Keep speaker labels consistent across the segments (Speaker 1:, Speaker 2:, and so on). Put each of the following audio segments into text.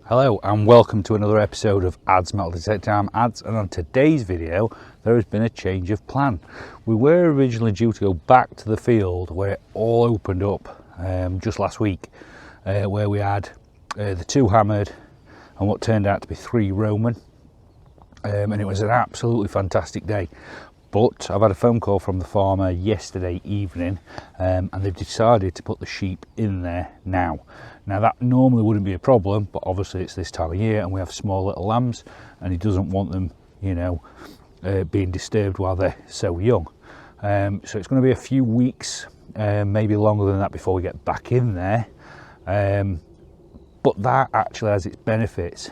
Speaker 1: Hello and welcome to another episode of Ads Metal Detector. I'm Ads, and on today's video there has been a change of plan. We were originally due to go back to the field where it all opened up just last week, where we had the 2 hammered and what turned out to be 3 Roman, and it was an absolutely fantastic day. But I've had a phone call from the farmer yesterday evening, and they've decided to put the sheep in there now. Now that normally wouldn't be a problem, but obviously it's this time of year and we have small little lambs and he doesn't want them, being disturbed while they're so young. So it's going to be a few weeks, maybe longer than that, before we get back in there. But that actually has its benefits,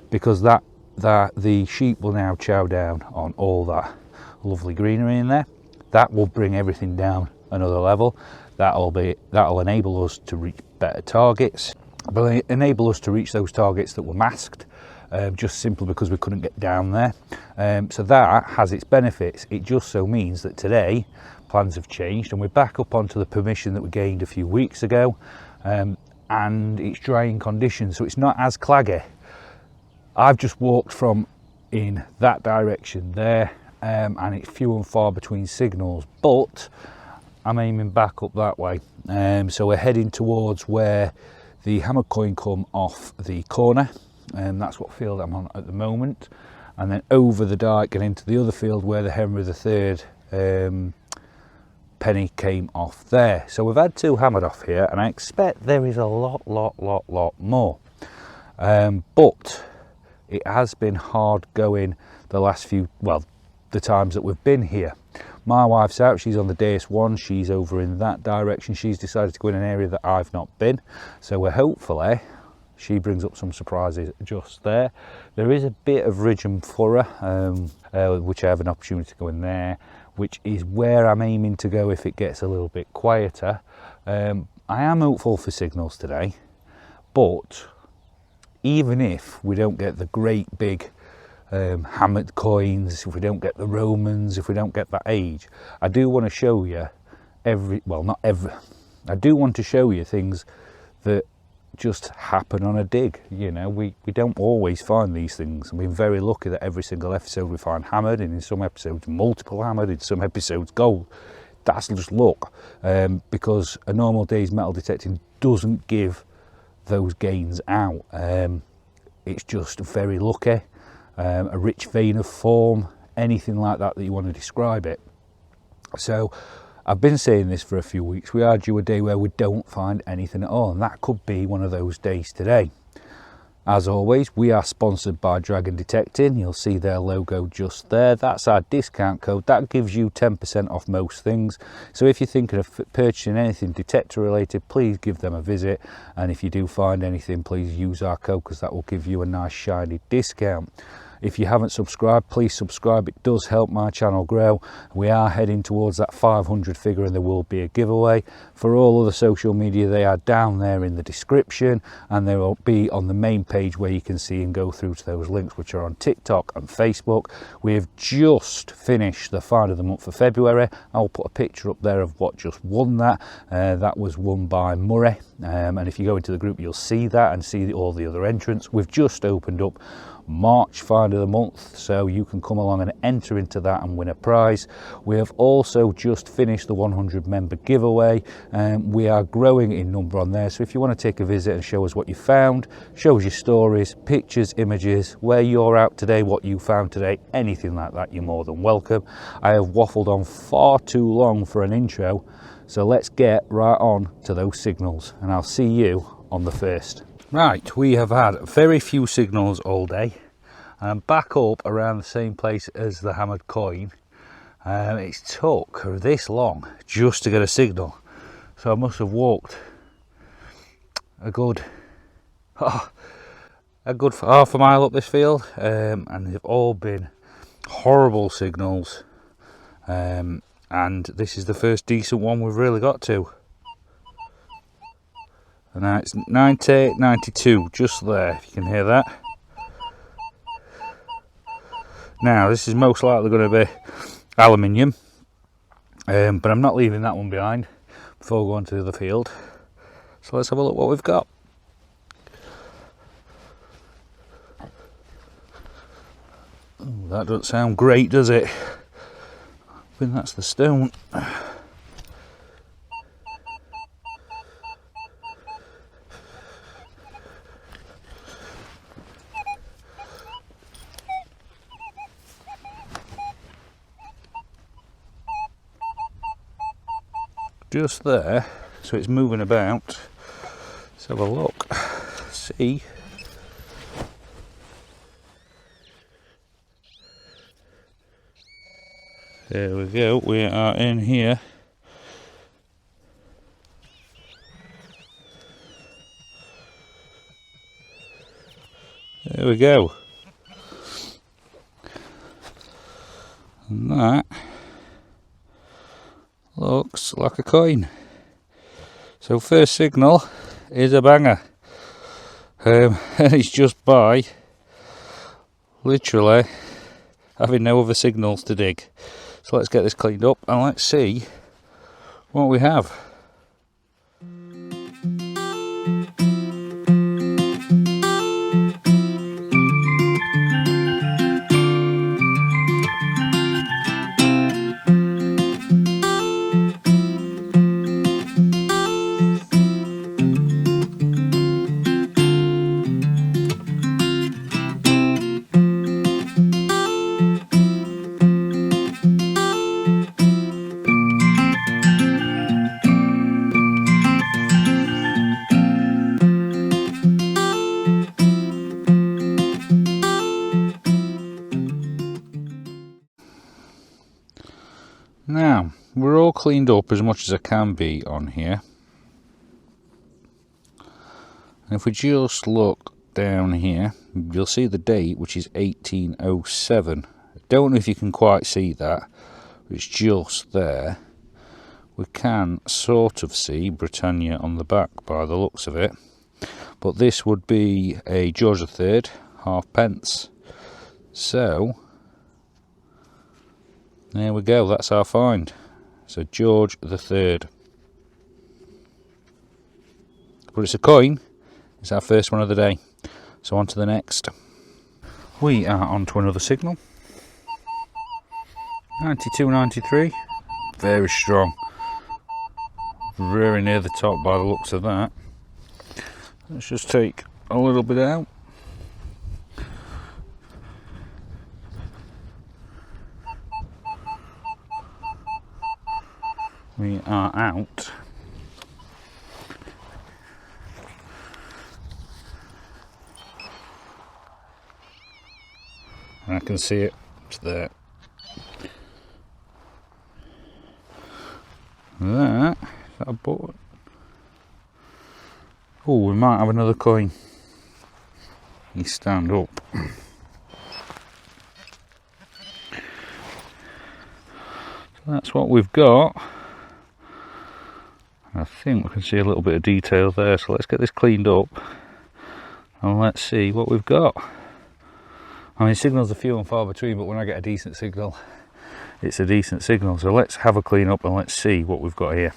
Speaker 1: because the sheep will now chow down on all that lovely greenery in there. That will bring everything down another level. That'll enable us to reach better targets, but enable us to reach those targets that were masked, just simply because we couldn't get down there. So that has its benefits. It just so means that today plans have changed and we're back up onto the permission that we gained a few weeks ago, and it's drying conditions, so it's not as claggy. I've just walked from in that direction there, and it's few and far between signals, but I'm aiming back up that way. So we're heading towards where the hammered coin come off the corner, and that's what field I'm on at the moment, and then over the dike and into the other field where the Henry III penny came off there. So we've had 2 hammered off here, and I expect there is a lot more, but it has been hard going the last few, well, the times that we've been here. My wife's out, she's on the DS1, she's over in that direction. She's decided to go in an area that I've not been, so we're hopefully she brings up some surprises just there. There is a bit of ridge and furrow, which I have an opportunity to go in there, which is where I'm aiming to go if it gets a little bit quieter. I am hopeful for signals today, but even if we don't get the great big hammered coins, if we don't get the Romans, if we don't get that age, I do want to show you I do want to show you things that just happen on a dig. We don't always find these things. I've been very lucky that every single episode we find hammered, and in some episodes multiple hammered, in some episodes gold. That's just luck, because a normal day's metal detecting doesn't give those gains out. It's just very lucky. A rich vein of form, anything like that you want to describe it. So I've been saying this for a few weeks. We are due a day where we don't find anything at all, and that could be one of those days today. As always, we are sponsored by Dragon Detecting. You'll see their logo just there. That's our discount code. That gives you 10% off most things. So if you're thinking of purchasing anything detector related, please give them a visit. And if you do find anything, please use our code, because that will give you a nice shiny discount. If you haven't subscribed, please subscribe. It does help my channel grow. We are heading towards that 500 figure, and there will be a giveaway. For all other social media, they are down there in the description, and they will be on the main page where you can see and go through to those links, which are on TikTok and Facebook. We have just finished the find of the month for February. I'll put a picture up there of what just won that. That was won by Murray, and if you go into the group, you'll see that and see all the other entrants. We've just opened up March find of the month, so you can come along and enter into that and win a prize. We have also just finished the 100 member giveaway, and we are growing in number on there. So if you want to take a visit and show us what you found, show us your stories, pictures, images, where you're out today, what you found today, anything like that, you're more than welcome. I have waffled on far too long for an intro, so let's get right on to those signals, and I'll see you on the first. Right, we have had very few signals all day. I'm back up around the same place as the hammered coin. It took this long just to get a signal, so I must have walked a good half a mile up this field, and they've all been horrible signals, and this is the first decent one we've really got to. And now it's 90, 92, just there, if you can hear that. Now this is most likely going to be aluminium, but I'm not leaving that one behind before we go on to the field. So let's have a look what we've got. Oh, that doesn't sound great, does it? I think that's the stone. Just there, so it's moving about. Let's have a look. See. There we go, we are in here. There we go. And that looks like a coin. So first signal is a banger. And it's just by literally having no other signals to dig. So let's get this cleaned up and let's see what we have. Now, we're all cleaned up as much as I can be on here. And if we just look down here, you'll see the date, which is 1807. I don't know if you can quite see that, but it's just there. We can sort of see Britannia on the back by the looks of it. But this would be a George III, halfpence. So there we go, that's our find. So George III. But it's a coin, it's our first one of the day. So on to the next. We are on to another signal. 92.93, very strong. Very near the top by the looks of that. Let's just take a little bit out. We are out. And I can see it, it's there. That, is that a button? Oh, we might have another coin. You stand up. So that's what we've got. I think we can see a little bit of detail there, so let's get this cleaned up and let's see what we've got. I mean, signals are few and far between, but when I get a decent signal, it's a decent signal. So let's have a clean up and let's see what we've got here.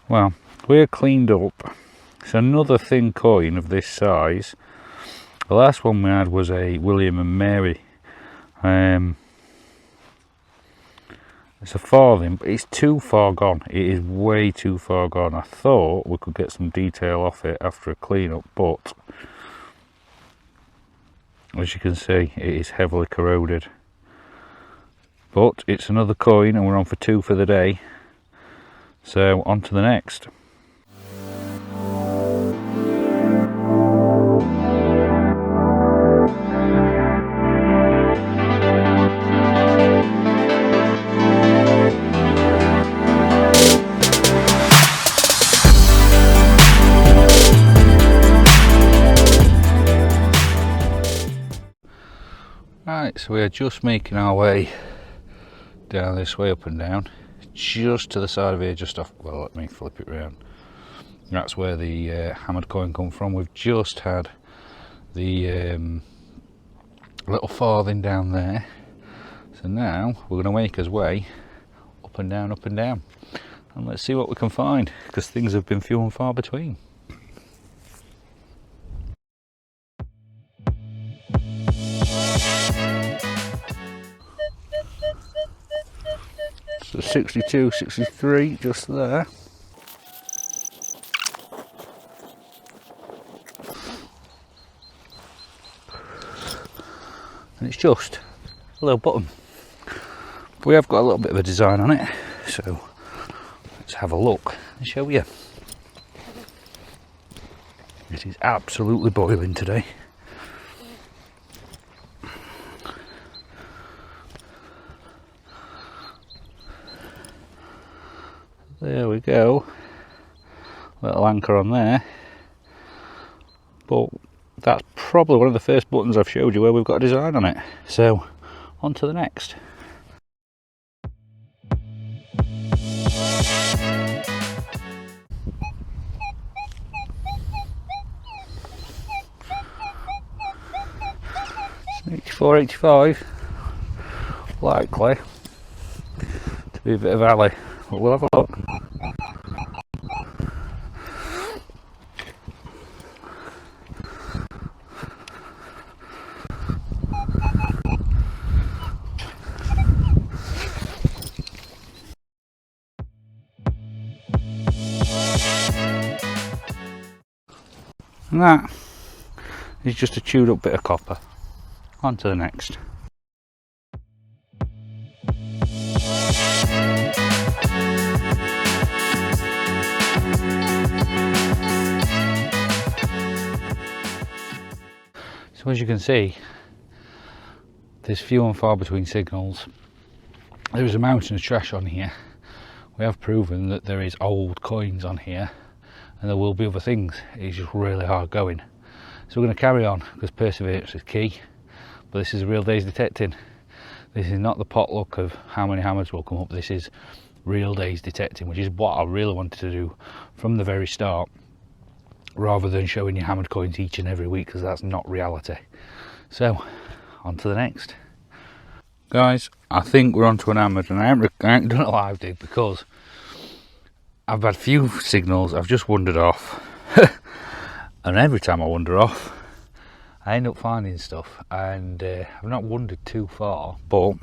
Speaker 1: Well, we're cleaned up. It's another thin coin of this size. The last one we had was a William and Mary. It's a farthing, but it's too far gone. It is way too far gone. I thought we could get some detail off it after a clean up, but as you can see, it is heavily corroded. But it's another coin and we're on for 2 for the day. So on to the next. Right, so we are just making our way down this way, up and down, just to the side of here, just off, well, let me flip it round, That's where the hammered coin come from. We've just had the little farthing down there. So now we're going to make us way up and down, and let's see what we can find, because things have been few and far between. So 62, 63 just there. And it's just a little button. But we have got a little bit of a design on it, so let's have a look and show you. It is absolutely boiling today. There we go, little anchor on there, but that's probably one of the first buttons I've showed you where we've got a design on it. So on to the next. It's 84-85, likely to be a bit of alley, but we'll have a look. And that is just a chewed up bit of copper. On to the next. So as you can see, there's few and far between signals. There is a mountain of trash on here. We have proven that there is old coins on here, and there will be other things. It's just really hard going. So we're going to carry on, because perseverance is key. But this is a real day's detecting. This is not the potluck of how many hammers will come up. This is real day's detecting, which is what I really wanted to do from the very start, rather than showing you hammered coins each and every week, because that's not reality. So on to the next. Guys, I think we're on to an hammered, and I haven't done a live dig because I've had few signals. I've just wandered off and every time I wander off I end up finding stuff, and I've not wandered too far, but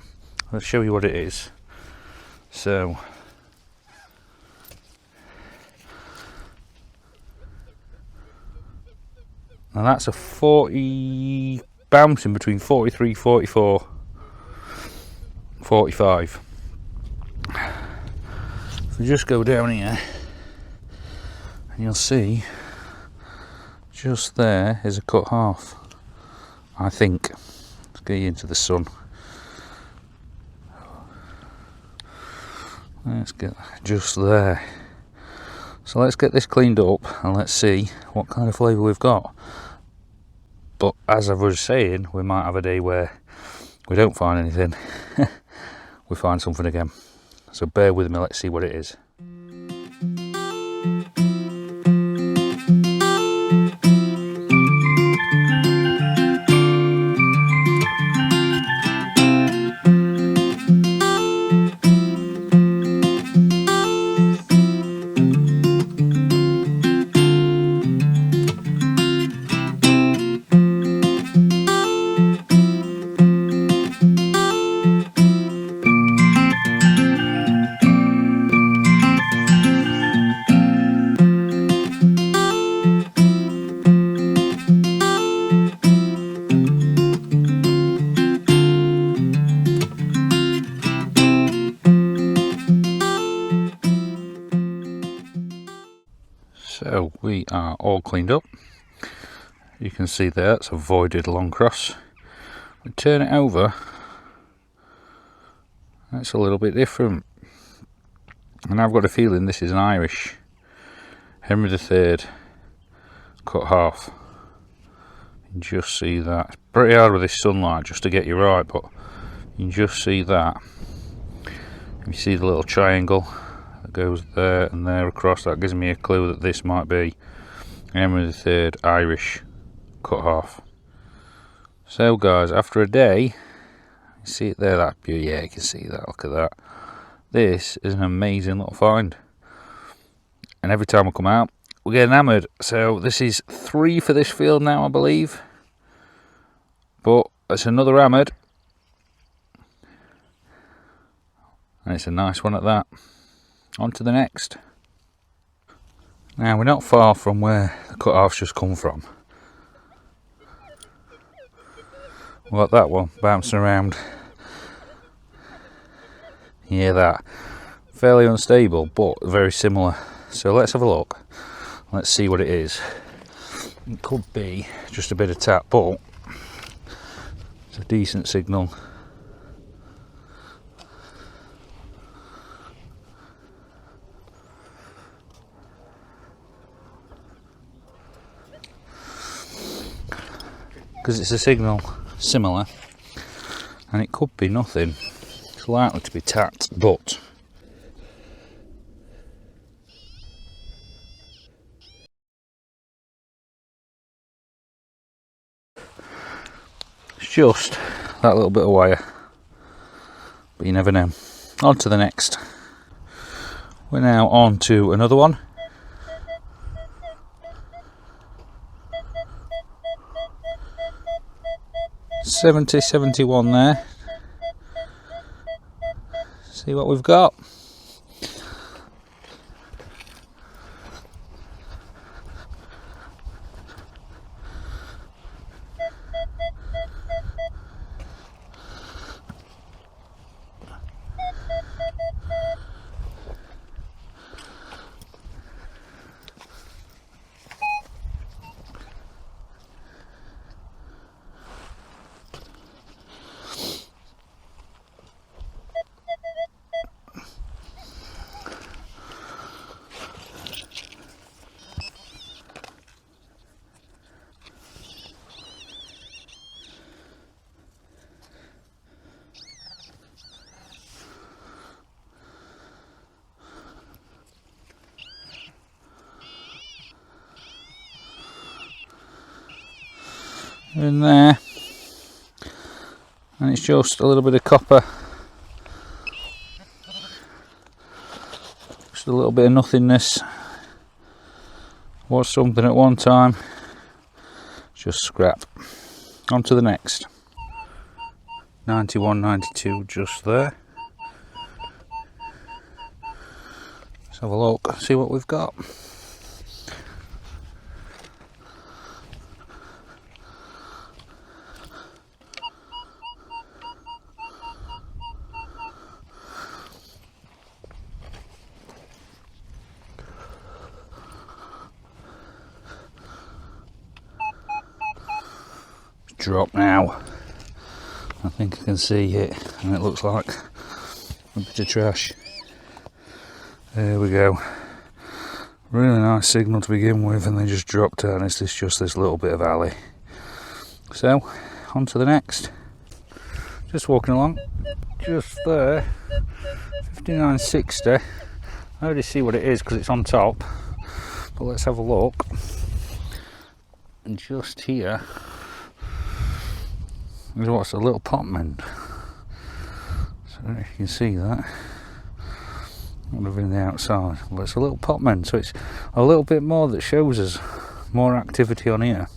Speaker 1: let's show you what it is. So now that's a 40, bouncing between 43, 44, 45. If we just go down here, and you'll see just there is a cut half, I think. Let's get you into the sun. Let's get just there. So let's get this cleaned up and let's see what kind of flavour we've got. But as I was saying, we might have a day where we don't find anything. We find something again. So bear with me, let's see what it is. So we are all cleaned up. You can see there it's a voided long cross. We turn it over, that's a little bit different, and I've got a feeling this is an Irish Henry III cut half. You can just see that. It's pretty hard with this sunlight just to get you right, but you can just see that. You see the little triangle that goes there and there across. That gives me a clue that this might be Henry III Irish cut half. So guys, after a day, you see it there, that beauty, yeah, you can see that, look at that. This is an amazing little find. And every time we come out, we get hammered. So this is 3 for this field now, I believe. But it's another hammered. And it's a nice one at that. On to the next. Now we're not far from where the cut half's just come from. We've got that one bouncing around. Yeah, that. Fairly unstable, but very similar. So let's have a look. Let's see what it is. It could be just a bit of tap, but it's a decent signal. Because it's a signal similar, and it could be nothing. It's likely to be tapped, but it's just that little bit of wire. But you never know. On to the next. We're now on to another one. $70.71 there. See what we've got. In there, and it's just a little bit of copper, just a little bit of nothingness. Was something at one time, just scrap. On to the next. 91.92 just there. Let's have a look, see what we've got. Drop now. I think I can see it, and it looks like a bit of trash. There we go. Really nice signal to begin with, and they just dropped down. It's just this little bit of alley. So on to the next. Just walking along, just there. 59.60. I already see what it is because it's on top, but let's have a look. And just here is what's a little pot mend. So I don't know if you can see that. Would have been the outside, but it's a little pot mend, so it's a little bit more that shows us more activity on here.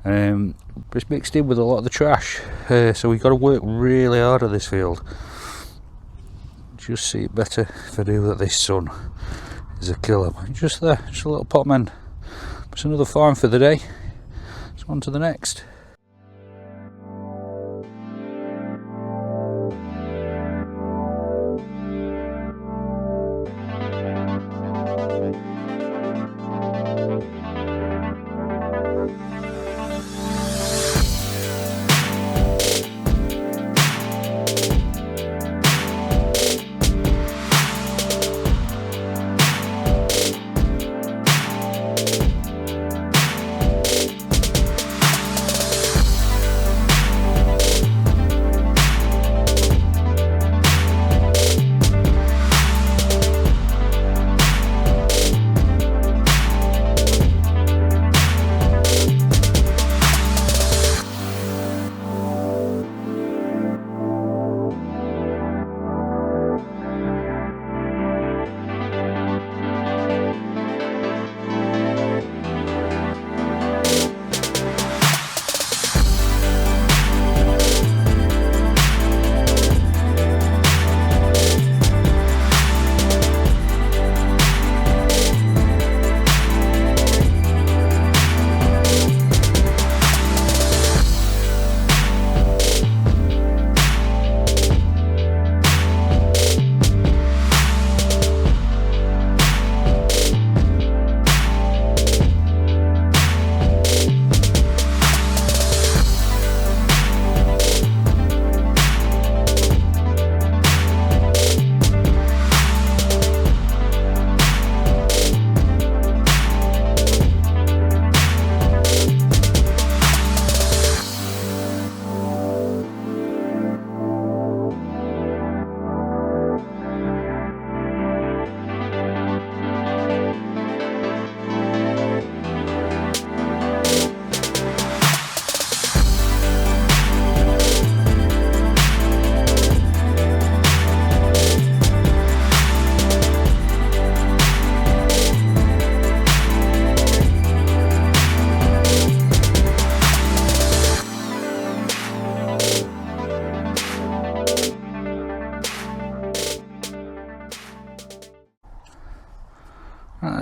Speaker 1: But it's mixed in with a lot of the trash, so we've got to work really hard at this field. Just see it better if I do that. This sun is a killer. Just there, just a little pot mend. It's another find for the day. So on to the next.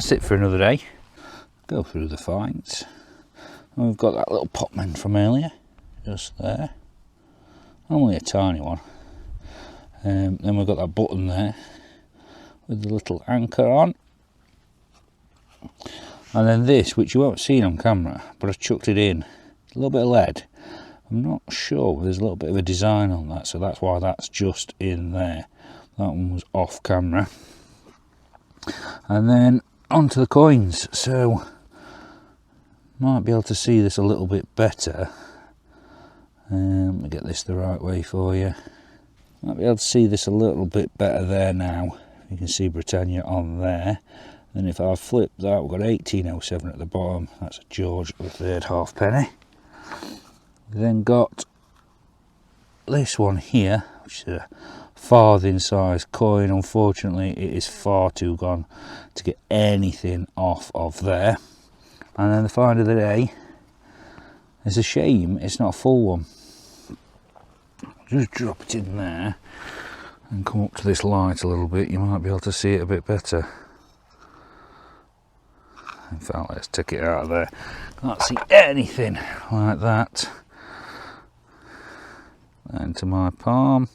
Speaker 1: that's it for another day. Go through the finds. And we've got that little potman from earlier, just there. Only a tiny one. Then we've got that button there with the little anchor on. And then this, which you won't see on camera, but I've chucked it in. A little bit of lead. I'm not sure, but there's a little bit of a design on that, so that's why that's just in there. That one was off camera. And then onto the coins. So might be able to see this a little bit better. Let me get this the right way for you. Might be able to see this a little bit better there now. You can see Britannia on there. And if I flip that, we've got 1807 at the bottom. That's a George III halfpenny. We've then got this one here, which is a farthing size coin. Unfortunately, it is far too gone to get anything off of there. And then the find of the day, it's a shame it's not a full one. Just drop it in there and come up to this light a little bit. You might be able to see it a bit better. In fact, let's take it out of there. Can't see anything like that. Into my palm.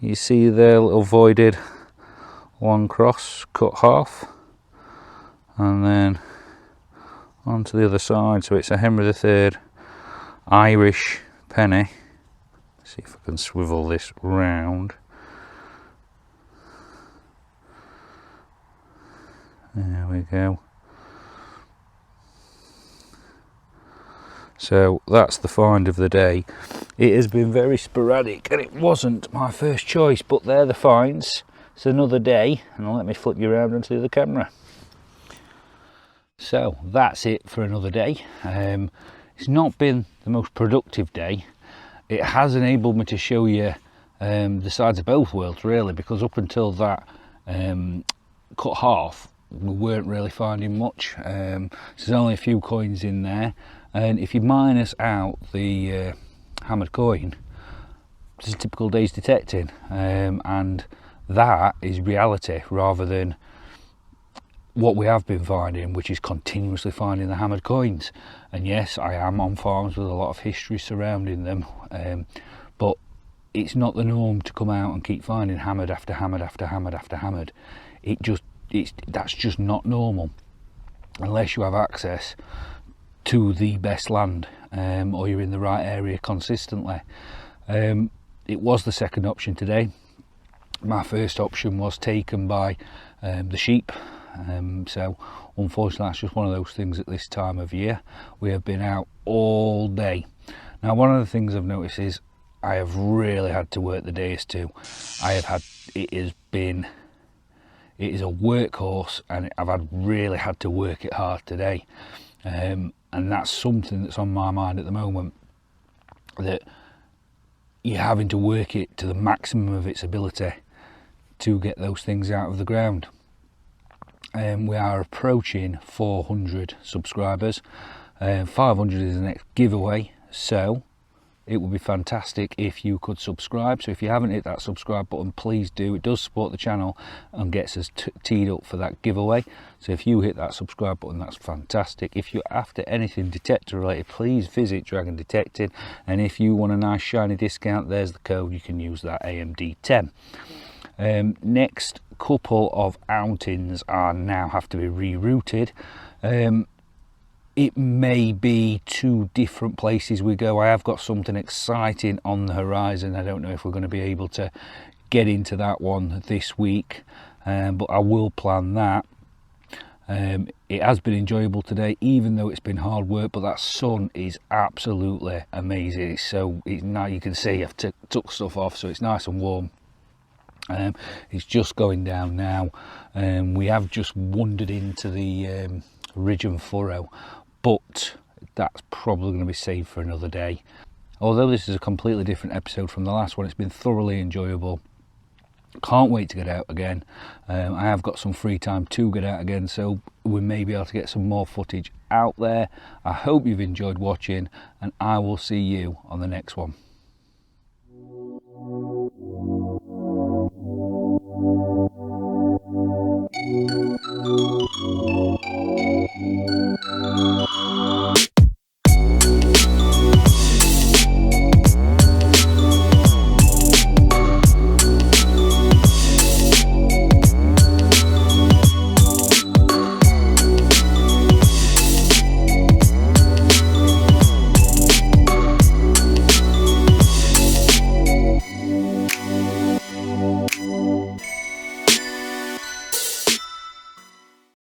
Speaker 1: You see there, little voided one cross cut half, and then onto the other side. So it's a Henry III Irish penny. See if I can swivel this round. There we go. So that's the find of the day. It has been very sporadic and it wasn't my first choice, but they're the finds. It's another day, and let me flip you around onto the other camera. So that's it for another day. It's not been the most productive day. It has enabled me to show you the sides of both worlds, really, because up until that cut half, we weren't really finding much. So there's only a few coins in there, and if you minus out the hammered coin, it's a typical day's detecting, and that is reality rather than what we have been finding, which is continuously finding the hammered coins. And yes, I am on farms with a lot of history surrounding them, but it's not the norm to come out and keep finding hammered after hammered after hammered after hammered. That's just not normal unless you have access to the best land, or you're in the right area consistently. It was the second option today. My first option was taken by the sheep. So unfortunately that's just one of those things at this time of year. We have been out all day. Now, one of the things I've noticed is I have really had to work the days too. It is a workhorse, and I've really had to work it hard today, and that's something that's on my mind at the moment, that you're having to work it to the maximum of its ability to get those things out of the ground. We are approaching 400 subscribers. 500 is the next giveaway, so it would be fantastic if you could subscribe. So if you haven't hit that subscribe button, please do. It does support the channel and gets us teed up for that giveaway. So if you hit that subscribe button, that's fantastic. If you're after anything detector related, please visit Dragon Detecting, and if you want a nice shiny discount, there's the code. You can use that, AMD10. Next couple of outings are now have to be rerouted. It may be 2 different places we go. I have got something exciting on the horizon. I don't know if we're going to be able to get into that one this week, but I will plan that. It has been enjoyable today, even though it's been hard work, but that sun is absolutely amazing. Now you can see I've took stuff off, so it's nice and warm. It's just going down now. We have just wandered into the ridge and furrow, but that's probably going to be saved for another day. Although this is a completely different episode from the last one, it's been thoroughly enjoyable. Can't wait to get out again. I have got some free time to get out again, so we may be able to get some more footage out there. I hope you've enjoyed watching, and I will see you on the next one.